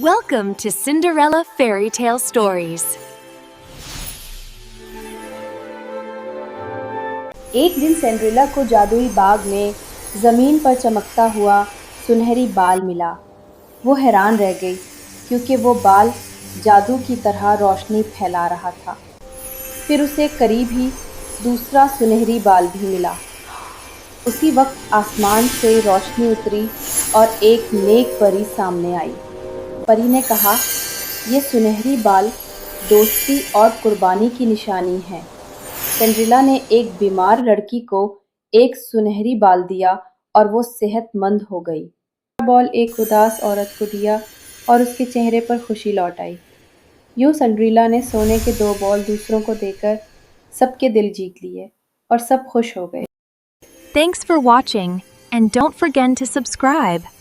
Welcome to Cinderella Fairy Tale Stories. ایک دن Cinderella کو جادوئی باغ میں زمین پر چمکتا ہوا سنہری بال ملا۔ وہ حیران رہ گئی کیونکہ وہ بال جادو کی طرح روشنی پھیلا رہا تھا۔ پھر اسے قریب ہی دوسرا سنہری بال بھی ملا۔ اسی وقت آسمان سے روشنی اتری اور ایک نیک پری سامنے آئی۔ پری نے کہا، یہ سنہری بال دوستی اور قربانی کی نشانی ہیں۔ سنڈریلا نے ایک بیمار لڑکی کو ایک سنہری بال دیا اور وہ صحت مند ہو گئی۔ دوسرا بال ایک اداس عورت کو دیا اور اس کے چہرے پر خوشی لوٹ آئی۔ یوں سنڈریلا نے سونے کے 2 بال دوسروں کو دے کر سب کے دل جیت لیے اور سب خوش ہو گئے۔ Thanks for watching, and don't forget to subscribe.